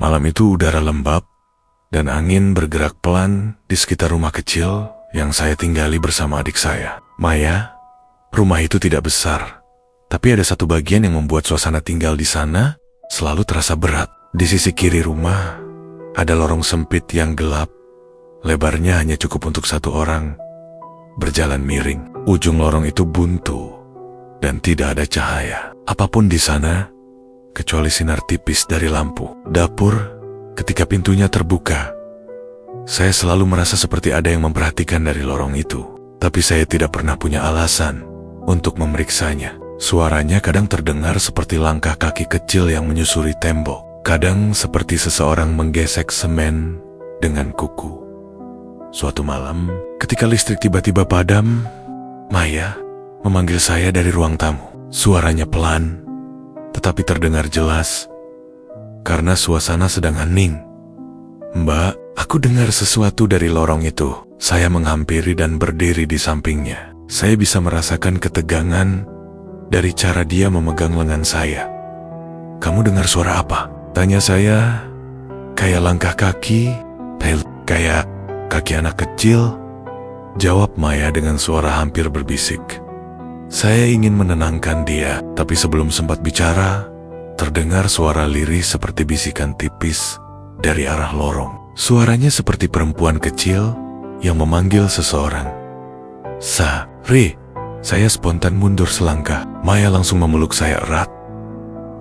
Malam itu udara lembab dan angin bergerak pelan di sekitar rumah kecil yang saya tinggali bersama adik saya, Maya. Rumah itu tidak besar, tapi ada satu bagian yang membuat suasana tinggal di sana selalu terasa berat. Di sisi kiri rumah ada lorong sempit yang gelap, lebarnya hanya cukup untuk satu orang berjalan miring. Ujung lorong itu buntu dan tidak ada cahaya apapun di sana kecuali sinar tipis dari lampu dapur. Ketika pintunya terbuka, saya selalu merasa seperti ada yang memperhatikan dari lorong itu, tapi saya tidak pernah punya alasan untuk memeriksanya. Suaranya kadang terdengar seperti langkah kaki kecil yang menyusuri tembok, kadang seperti seseorang menggesek semen dengan kuku. Suatu malam, ketika listrik tiba-tiba padam, Maya memanggil saya dari ruang tamu. Suaranya pelan, tetapi terdengar jelas karena suasana sedang hening. "Mbak, aku dengar sesuatu dari lorong itu." Saya menghampiri dan berdiri di sampingnya. Saya bisa merasakan ketegangan dari cara dia memegang lengan saya. "Kamu dengar suara apa?" tanya saya. "Kayak langkah kaki, kayak kaki anak kecil," jawab Maya dengan suara hampir berbisik. Saya ingin menenangkan dia, tapi sebelum sempat bicara, terdengar suara lirih seperti bisikan tipis dari arah lorong. Suaranya seperti perempuan kecil yang memanggil seseorang. "Sari." Saya spontan mundur selangkah. Maya langsung memeluk saya erat.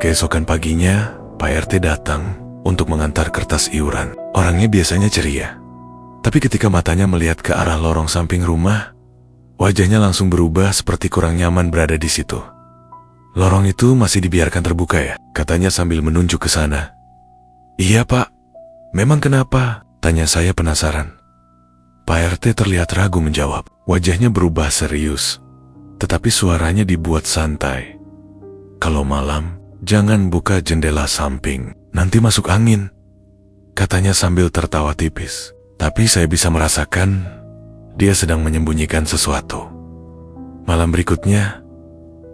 Keesokan paginya, Pak RT datang untuk mengantar kertas iuran. Orangnya biasanya ceria, tapi ketika matanya melihat ke arah lorong samping rumah, wajahnya langsung berubah seperti kurang nyaman berada di situ. "Lorong itu masih dibiarkan terbuka ya?" katanya sambil menunjuk ke sana. "Iya Pak." "Memang kenapa?" tanya saya penasaran. Pak RT terlihat ragu menjawab. Wajahnya berubah serius, tetapi suaranya dibuat santai. "Kalau malam, jangan buka jendela samping, nanti masuk angin," katanya sambil tertawa tipis. Tapi saya bisa merasakan dia sedang menyembunyikan sesuatu. Malam berikutnya,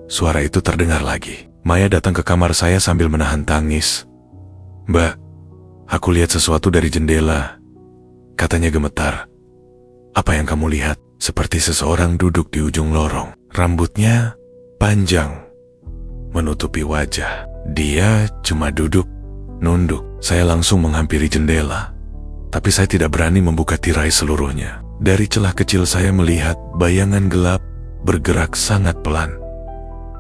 suara itu terdengar lagi. Maya datang ke kamar saya sambil menahan tangis. "Mbak, aku lihat sesuatu dari jendela," katanya gemetar. "Apa yang kamu lihat?" Seperti seseorang duduk di ujung lorong. Rambutnya panjang, menutupi wajah. Dia cuma duduk, nunduk. Saya langsung menghampiri jendela, tapi saya tidak berani membuka tirai seluruhnya. Dari celah kecil saya melihat bayangan gelap bergerak sangat pelan.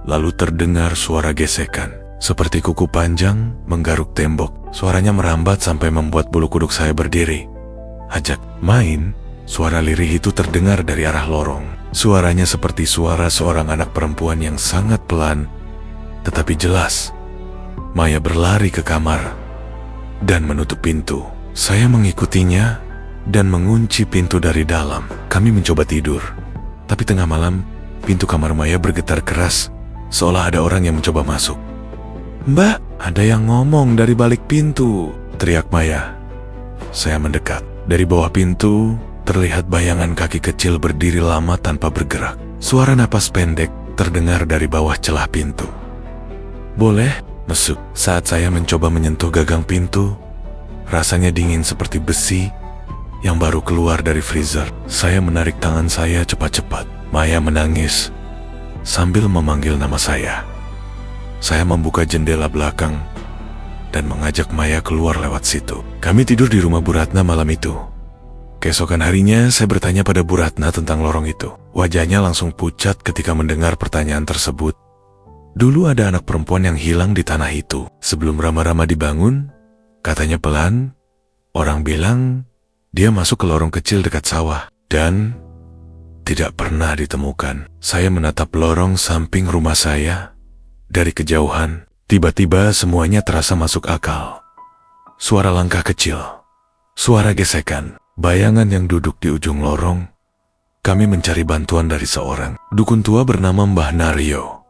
Lalu terdengar suara gesekan, seperti kuku panjang menggaruk tembok. Suaranya merambat sampai membuat bulu kuduk saya berdiri. "Ajak main." Suara lirih itu terdengar dari arah lorong. Suaranya seperti suara seorang anak perempuan yang sangat pelan, tetapi jelas. Maya berlari ke kamar dan menutup pintu. Saya mengikutinya dan mengunci pintu dari dalam. Kami mencoba tidur, tapi tengah malam, pintu kamar Maya bergetar keras, seolah ada orang yang mencoba masuk. "Mbak, ada yang ngomong dari balik pintu," teriak Maya. Saya mendekat. Dari bawah pintu, terlihat bayangan kaki kecil berdiri lama tanpa bergerak. Suara napas pendek terdengar dari bawah celah pintu. "Boleh masuk?" Saat saya mencoba menyentuh gagang pintu, rasanya dingin seperti besi yang baru keluar dari freezer. Saya menarik tangan saya cepat-cepat. Maya menangis sambil memanggil nama saya. Saya membuka jendela belakang dan mengajak Maya keluar lewat situ. Kami tidur di rumah Bu Ratna malam itu. Keesokan harinya, saya bertanya pada Bu Ratna tentang lorong itu. Wajahnya langsung pucat ketika mendengar pertanyaan tersebut. "Dulu ada anak perempuan yang hilang di tanah itu. Sebelum Rama-Rama dibangun, katanya pelan, orang bilang dia masuk ke lorong kecil dekat sawah dan tidak pernah ditemukan." Saya menatap lorong samping rumah saya dari kejauhan. Tiba-tiba semuanya terasa masuk akal. Suara langkah kecil, suara gesekan, bayangan yang duduk di ujung lorong. Kami mencari bantuan dari seorang dukun tua bernama Mbah Naryo.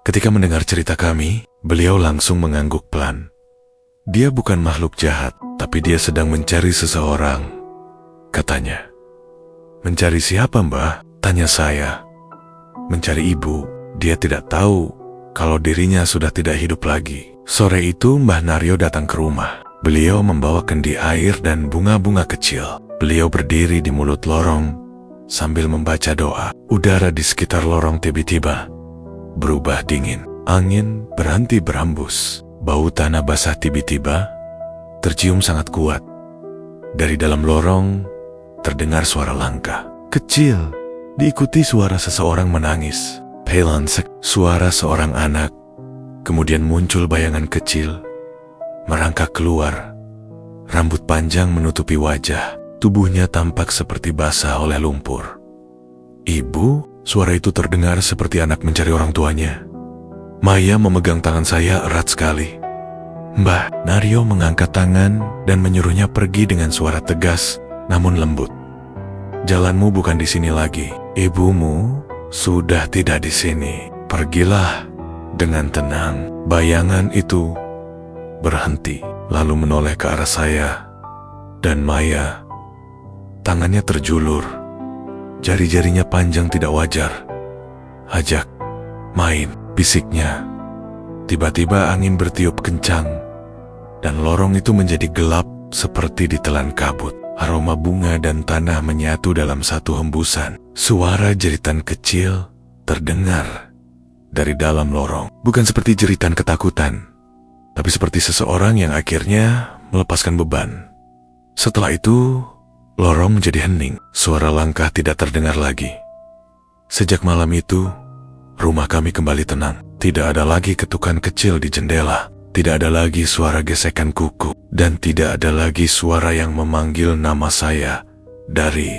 Ketika mendengar cerita kami, beliau langsung mengangguk pelan. Dia bukan makhluk jahat, tapi dia sedang mencari seseorang, katanya. "Mencari siapa, Mbah?" tanya saya. "Mencari ibu. Dia tidak tahu kalau dirinya sudah tidak hidup lagi." Sore itu Mbah Naryo datang ke rumah. Beliau membawa kendi air dan bunga-bunga kecil. Beliau berdiri di mulut lorong sambil membaca doa. Udara di sekitar lorong tiba-tiba berubah dingin. Angin berhenti berhembus. Bau tanah basah tiba-tiba tercium sangat kuat. Dari dalam lorong terdengar suara langkah kecil, diikuti suara seseorang menangis. Pelansek, suara seorang anak. Kemudian muncul bayangan kecil, merangkak keluar. Rambut panjang menutupi wajah. Tubuhnya tampak seperti basah oleh lumpur. Ibu, suara itu terdengar seperti anak mencari orang tuanya. Maya memegang tangan saya erat sekali. Mbah, Naryo mengangkat tangan dan menyuruhnya pergi dengan suara tegas namun lembut. Jalanmu bukan di sini lagi. Ibumu sudah tidak di sini. Pergilah dengan tenang. Bayangan itu berhenti, lalu menoleh ke arah saya dan Maya. Tangannya terjulur, jari-jarinya panjang tidak wajar. Ajak main, bisiknya. Tiba-tiba angin bertiup kencang, dan lorong itu menjadi gelap seperti ditelan kabut. Aroma bunga dan tanah menyatu dalam satu hembusan. Suara jeritan kecil terdengar dari dalam lorong. Bukan seperti jeritan ketakutan, tapi seperti seseorang yang akhirnya melepaskan beban. Setelah itu, lorong menjadi hening. Suara langkah tidak terdengar lagi. Sejak malam itu, rumah kami kembali tenang. Tidak ada lagi ketukan kecil di jendela. Tidak ada lagi suara gesekan kuku. Dan tidak ada lagi suara yang memanggil nama saya dari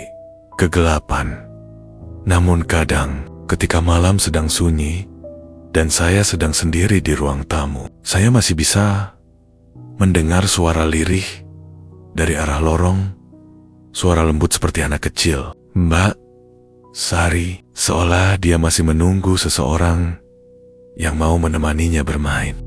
kegelapan. Namun kadang, ketika malam sedang sunyi dan saya sedang sendiri di ruang tamu, saya masih bisa mendengar suara lirih dari arah lorong. Suara lembut seperti anak kecil. Mbak Sari, seolah dia masih menunggu seseorang yang mau menemaninya bermain.